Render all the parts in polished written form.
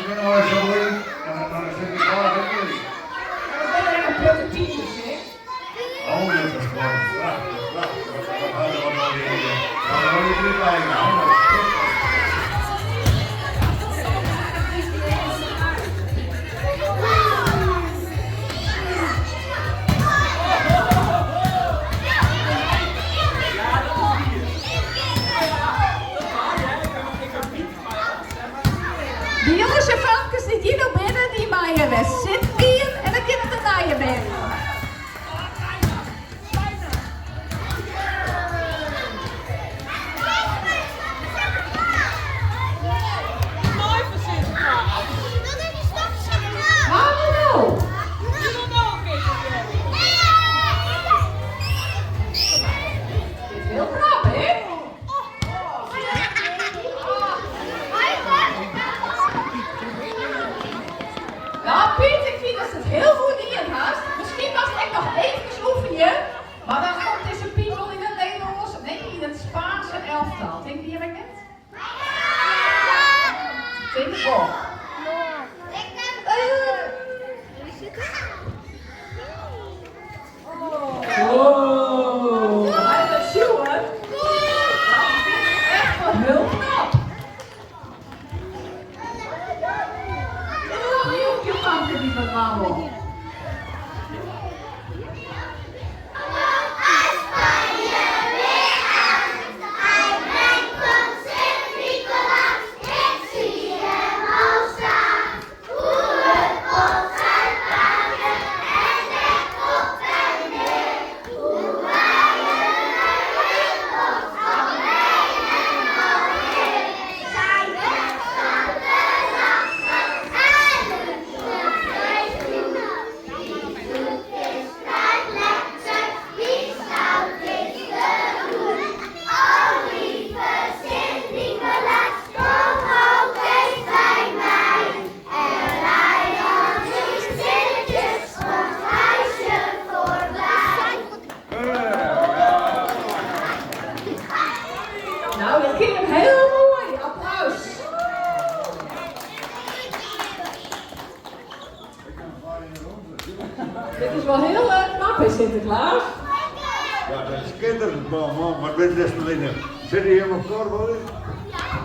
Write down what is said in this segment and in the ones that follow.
ben al zo in en dan zit ik klaar met jullie. Dat zijn echt prototypes, hè? Oh, dat is gewoon prachtig, prachtig. Dat hadden we nog niet hier. Maar dan moet je niet lijken, hoor. De jongens en vrouwtjes die hier nog binnen, die maaien weg. Zit hier en dan kunnen de naaien binnen. Mooi voor Sinterklaas. Waarom nou? Je wil nog een keer. Dit is heel knap, hè? Nou, Piet, ik vind dat het heel goed in haast. Misschien was het echt nog even oefenen, maar dan komt deze Piet wel in het Nederlands, nee, in het Spaanse elftal. Denk je dat net? Denk ik wel. Oh, maar dat zien we. Dat is echt wel heel knap. En hoe lang je op je banken die van wandelen? Nou, dat ging hem heel mooi. Applaus. Dit is wel heel knap, hè, Sinterklaas? Ja, dat is schitterend, man. Maar dit is alleen. Zit je hier in elkaar, hoor?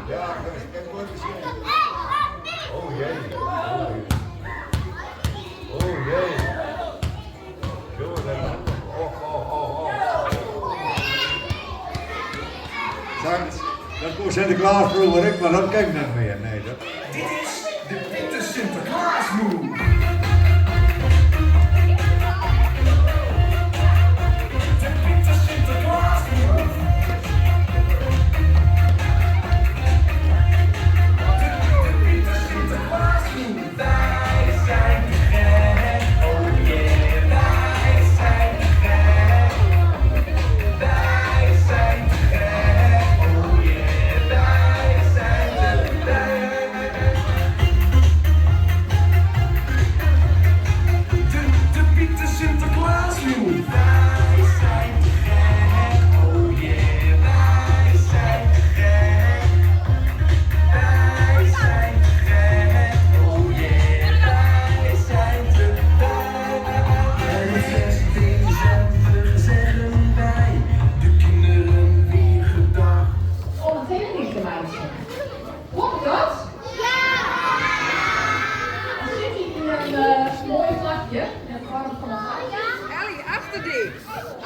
Ja, dat is echt mooi te zien. Oh jee. Oh jee. Zo, dat. Oh. Dat kon Sinterklaas vroeger ik, maar dat kan ik niet meer. Nee, dat. Dit is de Pieter Sinterklaas Move. De Pieter Sinterklaas Move. De Pieter Sinterklaas Move. Wij zijn te gek. Oh yeah, wij zijn te gek. Wij zijn te gek. Oh yeah, wij zijn te gek. De Pieter Sinterklaas Move. Wij zijn te gek. Oh yeah, wij zijn te gek. Wij zijn te gek. Oh yeah, wij zijn te gek. En 16 december zeggen wij de kinderen weer gedag. Om het tekening te maken. Klopt dat? Dan zit hij in een mooi vlakje. En het warm van een Ellie,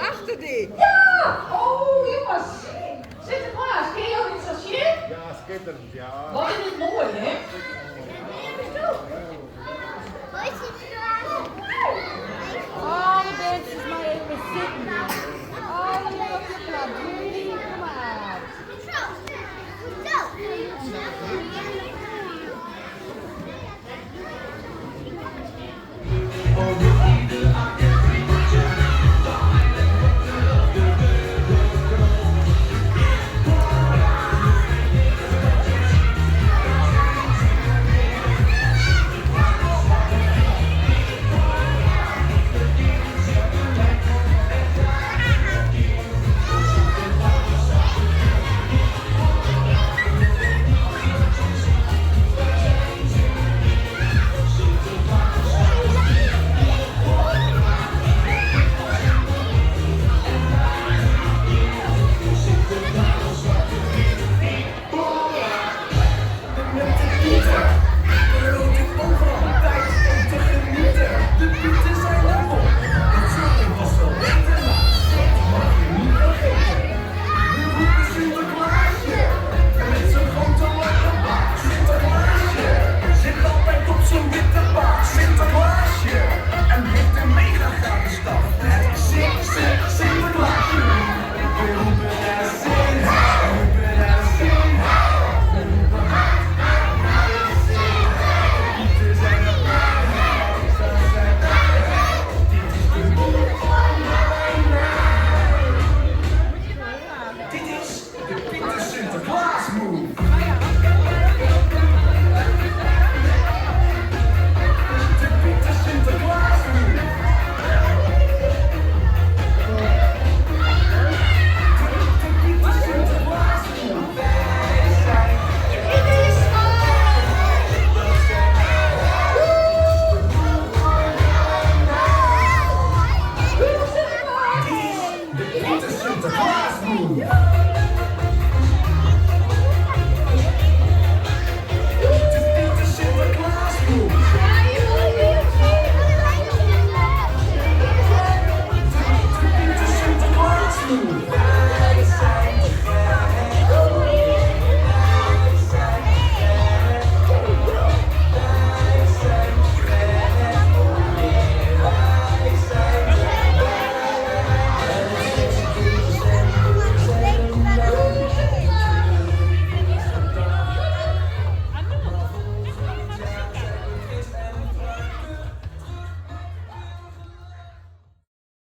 achter die. Ja! Oh, jongens. Sinterklaas, ken je ook iets als je? Ja, schitterend, ja. Wat is dit mooi, hè? Alle mensen maar even zitten. Allemaal op de plaats. Jullie, kom maar. Pieter.